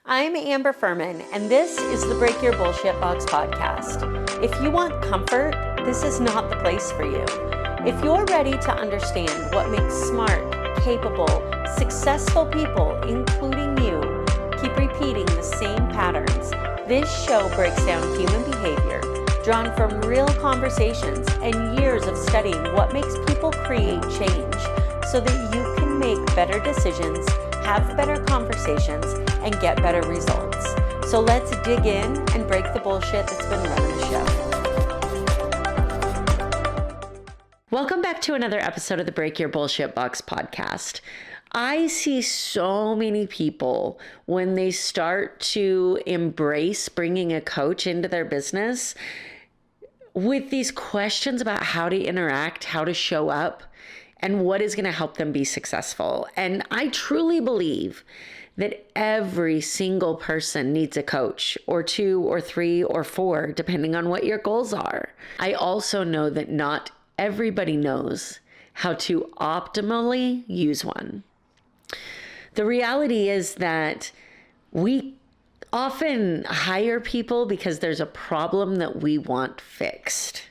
I'm Amber Fuhriman, and this is the Break Your Bullshit Box podcast. If you want comfort, this is not the place for you. If you're ready to understand what makes smart, capable, successful people, including you, keep repeating the same patterns, this show breaks down human behavior, drawn from real conversations and years of studying what makes people create change so that you can make better decisions, have better conversations, and get better results. So let's dig in and break the bullshit that's been running the show. Welcome back to another episode of the Break Your Bullshit Box podcast. I see so many people when they start to embrace bringing a coach into their business with these questions about how to interact, how to show up, and what is going to help them be successful. And I truly believe that every single person needs a coach, or two, or three, or four, depending on what your goals are. I also know that not everybody knows how to optimally use one. The reality is that we often hire people because there's a problem that we want fixed.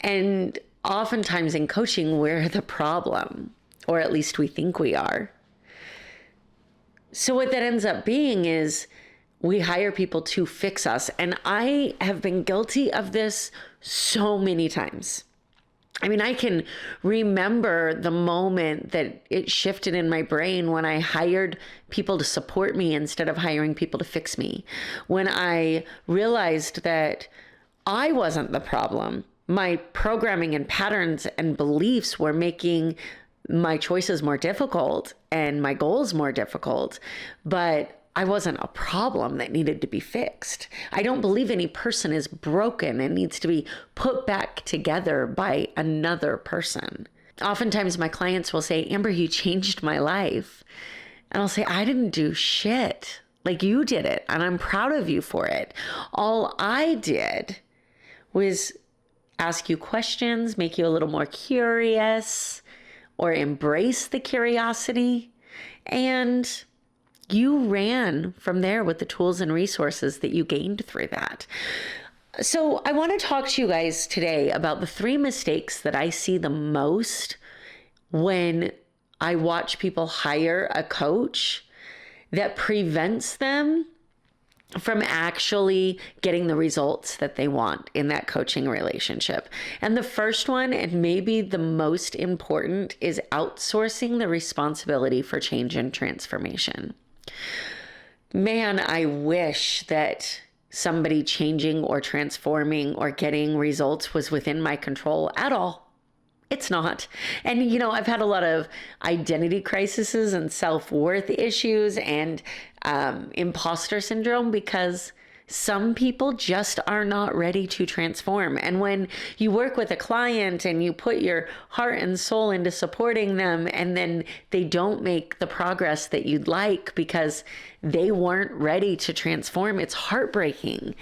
And oftentimes in coaching, we're the problem, or at least we think we are. So what that ends up being is we hire people to fix us. And I have been guilty of this so many times. I mean, I can remember the moment that it shifted in my brain when I hired people to support me instead of hiring people to fix me. When I realized that I wasn't the problem. My programming and patterns and beliefs were making my choices more difficult and my goals more difficult, but I wasn't a problem that needed to be fixed. I don't believe any person is broken and needs to be put back together by another person. Oftentimes my clients will say, Amber, you changed my life. And I'll say, I didn't do shit. Like, you did it, and I'm proud of you for it. All I did was ask you questions, make you a little more curious, or embrace the curiosity. And you ran from there with the tools and resources that you gained through that. So I want to talk to you guys today about the 3 mistakes that I see the most when I watch people hire a coach that prevents them from actually getting the results that they want in that coaching relationship. And the first one, and maybe the most important, is outsourcing the responsibility for change and transformation. Man, I wish that somebody changing or transforming or getting results was within my control at all. It's not. And, I've had a lot of identity crises and self-worth issues and imposter syndrome because some people just are not ready to transform. And when you work with a client and you put your heart and soul into supporting them, and then they don't make the progress that you'd like because they weren't ready to transform, it's heartbreaking.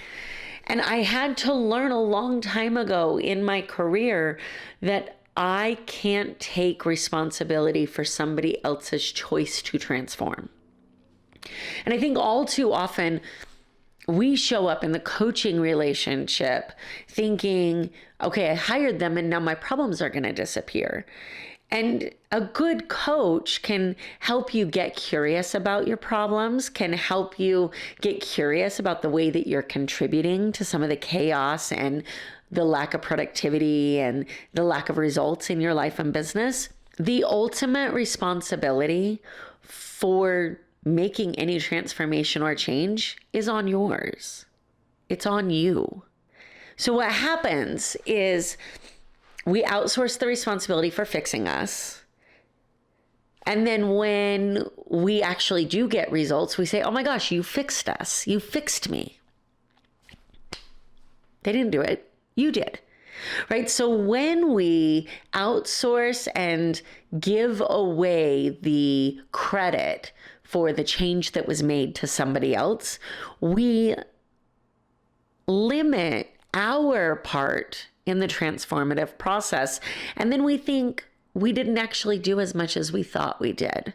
And I had to learn a long time ago in my career that I can't take responsibility for somebody else's choice to transform. And I think all too often we show up in the coaching relationship thinking, okay, I hired them and now my problems are going to disappear. And a good coach can help you get curious about your problems, can help you get curious about the way that you're contributing to some of the chaos and the lack of productivity and the lack of results in your life and business. The ultimate responsibility for making any transformation or change is on yours. It's on you. So what happens is we outsource the responsibility for fixing us. And then when we actually do get results, we say, oh my gosh, you fixed us. You fixed me. They didn't do it. You did. Right? So when we outsource and give away the credit for the change that was made to somebody else, we limit our part in the transformative process. And then we think we didn't actually do as much as we thought we did.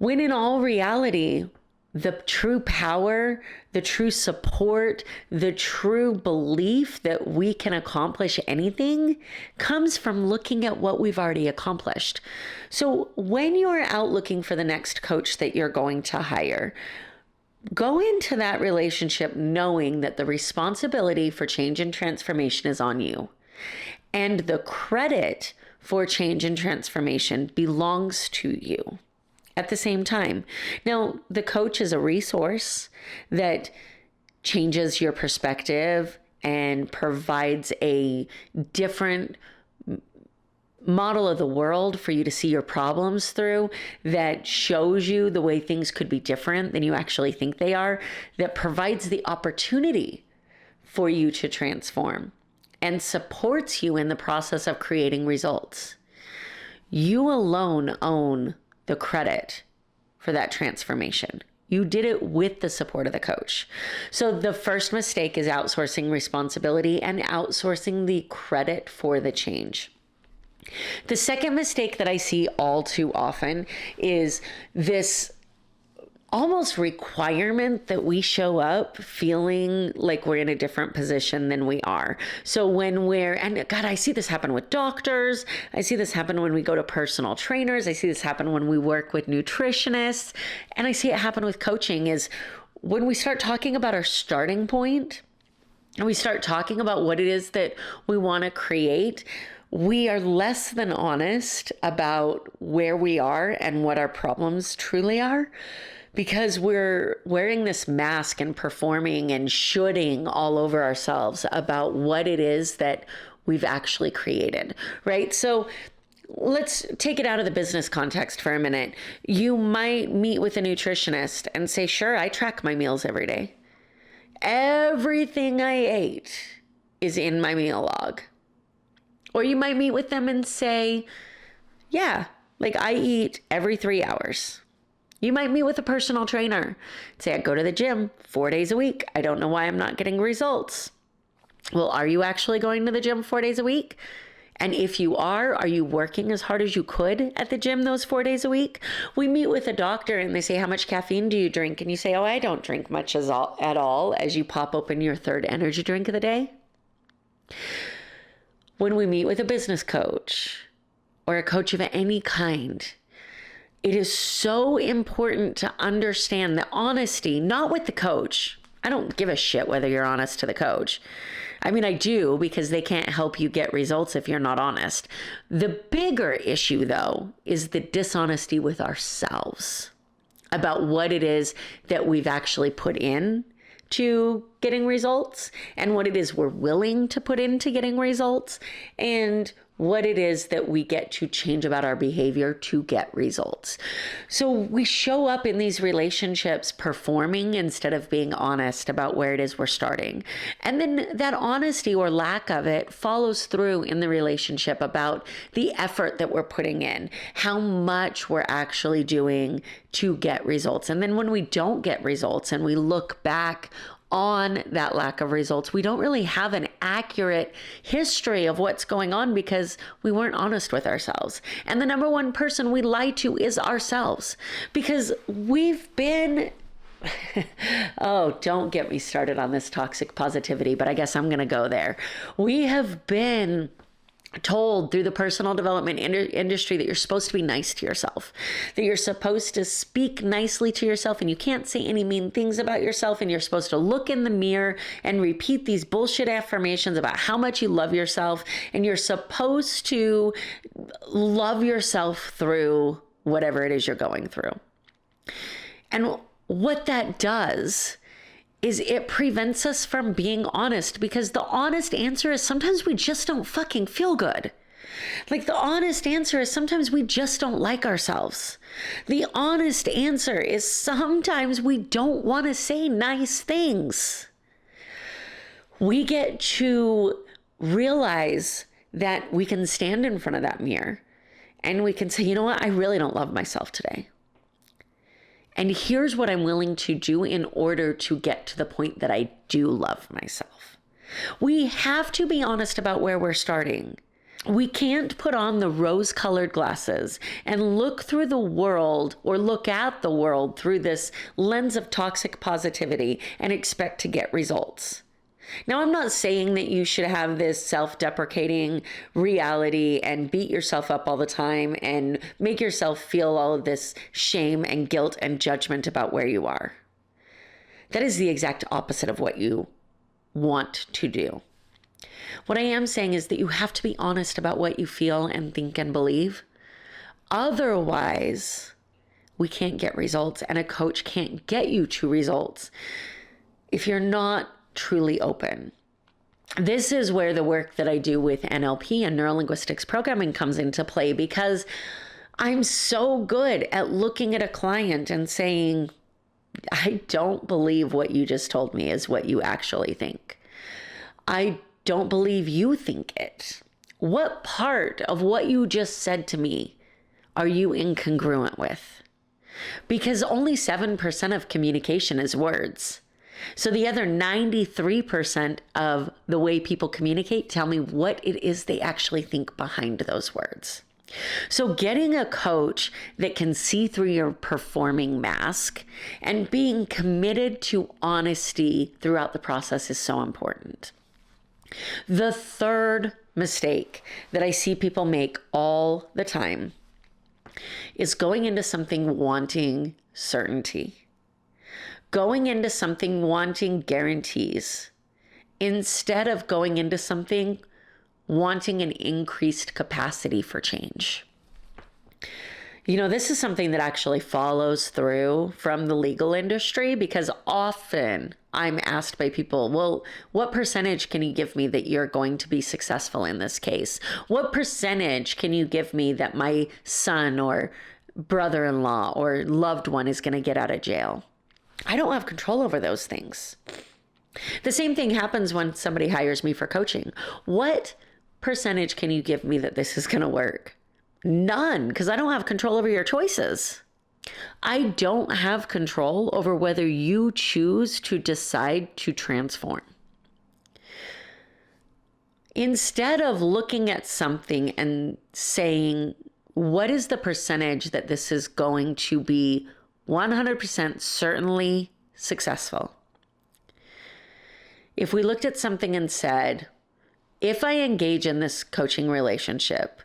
When in all reality, the true power, the true support, the true belief that we can accomplish anything comes from looking at what we've already accomplished. So when you're out looking for the next coach that you're going to hire, go into that relationship knowing that the responsibility for change and transformation is on you. And the credit for change and transformation belongs to you at the same time. Now, the coach is a resource that changes your perspective and provides a different model of the world for you to see your problems through, that shows you the way things could be different than you actually think they are, that provides the opportunity for you to transform and supports you in the process of creating results. You alone own the credit for that transformation. You did it with the support of the coach. So the first mistake is outsourcing responsibility and outsourcing the credit for the change. The second mistake that I see all too often is this almost requirement that we show up feeling like we're in a different position than we are. So and God, I see this happen with doctors. I see this happen when we go to personal trainers. I see this happen when we work with nutritionists. And I see it happen with coaching is when we start talking about our starting point and we start talking about what it is that we want to create, we are less than honest about where we are and what our problems truly are, because we're wearing this mask and performing and shoulding all over ourselves about what it is that we've actually created, right? So let's take it out of the business context for a minute. You might meet with a nutritionist and say, sure, I track my meals every day. Everything I ate is in my meal log. Or you might meet with them and say, yeah, like I eat every 3 hours. You might meet with a personal trainer. Say, I go to the gym 4 days a week. I don't know why I'm not getting results. Well, are you actually going to the gym 4 days a week? And if you are you working as hard as you could at the gym those 4 days a week? We meet with a doctor and they say, how much caffeine do you drink? And you say, oh, I don't drink much at all, as you pop open your third energy drink of the day. When we meet with a business coach or a coach of any kind, it is so important to understand the honesty, not with the coach. I don't give a shit whether you're honest to the coach. I mean, I do, because they can't help you get results if you're not honest. The bigger issue, though, is the dishonesty with ourselves about what it is that we've actually put in to getting results and what it is we're willing to put into getting results and what it is that we get to change about our behavior to get results. So we show up in these relationships performing instead of being honest about where it is we're starting. And then that honesty or lack of it follows through in the relationship about the effort that we're putting in, how much we're actually doing to get results. And then when we don't get results and we look back on that lack of results, we don't really have an accurate history of what's going on because we weren't honest with ourselves. And the number one person we lie to is ourselves, because we've been oh, don't get me started on this toxic positivity, but I guess I'm going to go there. We have been told through the personal development industry that you're supposed to be nice to yourself, that you're supposed to speak nicely to yourself and you can't say any mean things about yourself, and you're supposed to look in the mirror and repeat these bullshit affirmations about how much you love yourself, and you're supposed to love yourself through whatever it is you're going through. And what that does is it prevents us from being honest, because the honest answer is sometimes we just don't fucking feel good. Like, the honest answer is sometimes we just don't like ourselves. The honest answer is sometimes we don't want to say nice things. We get to realize that we can stand in front of that mirror and we can say, you know what? I really don't love myself today. And here's what I'm willing to do in order to get to the point that I do love myself. We have to be honest about where we're starting. We can't put on the rose-colored glasses and look through the world or look at the world through this lens of toxic positivity and expect to get results. Now, I'm not saying that you should have this self-deprecating reality and beat yourself up all the time and make yourself feel all of this shame and guilt and judgment about where you are. That is the exact opposite of what you want to do. What I am saying is that you have to be honest about what you feel and think and believe. Otherwise, we can't get results, and a coach can't get you to results if you're not truly open. This is where the work that I do with NLP and neurolinguistics programming comes into play, because I'm so good at looking at a client and saying, I don't believe what you just told me is what you actually think. I don't believe you think it. What part of what you just said to me are you incongruent with? Because only 7% of communication is words. So the other 93% of the way people communicate, tell me what it is they actually think behind those words. So getting a coach that can see through your performing mask and being committed to honesty throughout the process is so important. The third mistake that I see people make all the time is going into something wanting certainty, going into something wanting guarantees, instead of going into something wanting an increased capacity for change. You know, this is something that actually follows through from the legal industry, because often I'm asked by people, well, what percentage can you give me that you're going to be successful in this case? What percentage can you give me that my son or brother-in-law or loved one is going to get out of jail? I don't have control over those things. The same thing happens when somebody hires me for coaching. What percentage can you give me that this is going to work? None, because I don't have control over your choices. I don't have control over whether you choose to decide to transform. Instead of looking at something and saying, what is the percentage that this is going to be 100% certainly successful? If we looked at something and said, if I engage in this coaching relationship,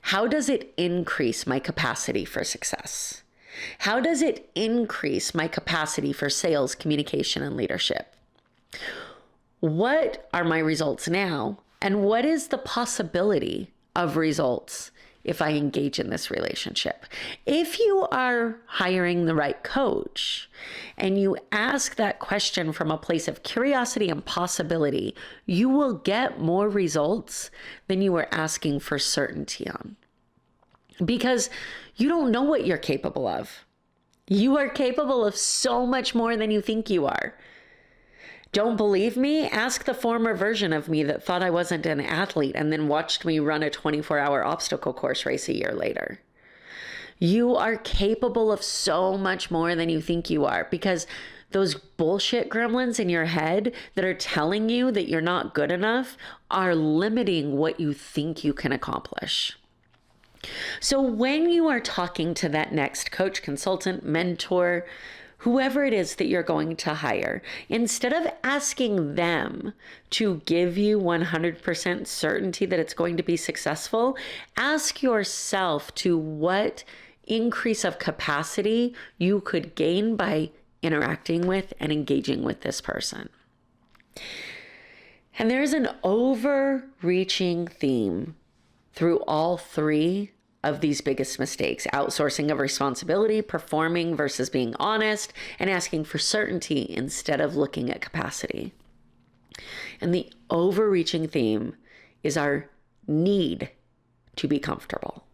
how does it increase my capacity for success? How does it increase my capacity for sales, communication, and leadership? What are my results now? And what is the possibility of results if I engage in this relationship? If you are hiring the right coach and you ask that question from a place of curiosity and possibility, you will get more results than you are asking for certainty on. Because you don't know what you're capable of. You are capable of so much more than you think you are. Don't believe me? Ask the former version of me that thought I wasn't an athlete and then watched me run a 24-hour obstacle course race a year later. You are capable of so much more than you think you are, because those bullshit gremlins in your head that are telling you that you're not good enough are limiting what you think you can accomplish. So when you are talking to that next coach, consultant, mentor, whoever it is that you're going to hire, instead of asking them to give you 100% certainty that it's going to be successful, ask yourself to what increase of capacity you could gain by interacting with and engaging with this person. And there's an overreaching theme through all three of these biggest mistakes: outsourcing of responsibility, performing versus being honest, and asking for certainty instead of looking at capacity. And the overreaching theme is our need to be comfortable.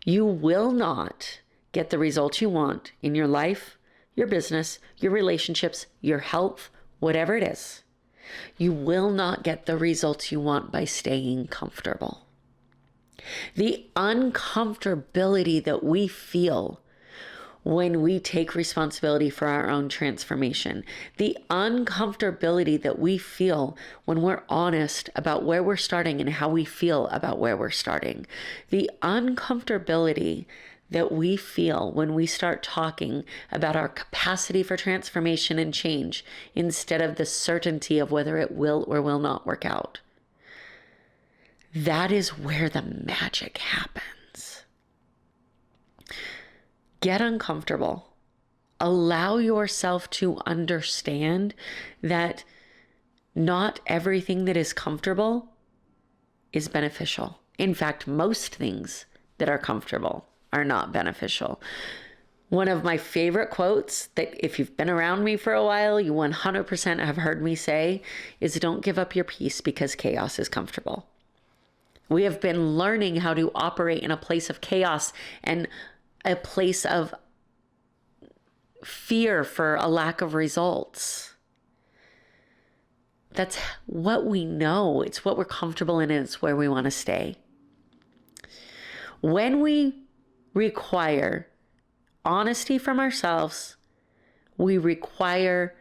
You will not get the results you want in your life, your business, your relationships, your health, whatever it is. You will not get the results you want by staying comfortable. The uncomfortability that we feel when we take responsibility for our own transformation. The uncomfortability that we feel when we're honest about where we're starting and how we feel about where we're starting. The uncomfortability that we feel when we start talking about our capacity for transformation and change instead of the certainty of whether it will or will not work out. That is where the magic happens. Get uncomfortable. Allow yourself to understand that not everything that is comfortable is beneficial. In fact, most things that are comfortable are not beneficial. One of my favorite quotes that if you've been around me for a while, you 100% have heard me say is, don't give up your peace because chaos is comfortable. We have been learning how to operate in a place of chaos and a place of fear for a lack of results. That's what we know. It's what we're comfortable in, and it's where we want to stay. When we require honesty from ourselves, we require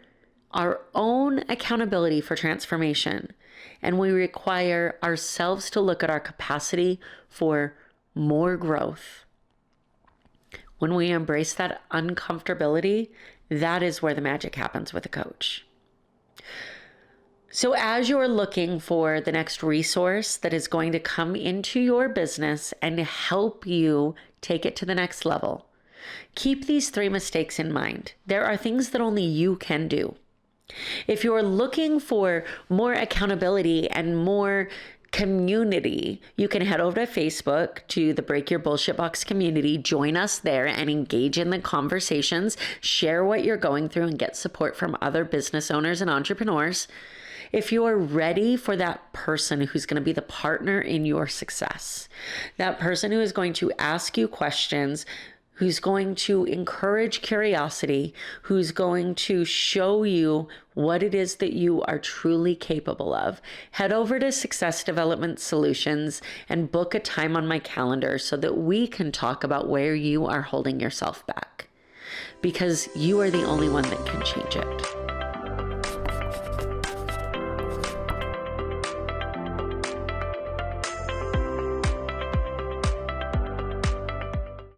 our own accountability for transformation, and we require ourselves to look at our capacity for more growth. When we embrace that uncomfortability, that is where the magic happens with a coach. So as you're looking for the next resource that is going to come into your business and help you take it to the next level, keep these 3 mistakes in mind. There are things that only you can do. If you're looking for more accountability and more community, you can head over to Facebook to the Break Your Bullshit Box community, join us there and engage in the conversations, share what you're going through and get support from other business owners and entrepreneurs. If you're ready for that person who's going to be the partner in your success, that person who is going to ask you questions, who's going to encourage curiosity, who's going to show you what it is that you are truly capable of, head over to Success Development Solutions and book a time on my calendar so that we can talk about where you are holding yourself back. Because you are the only one that can change it.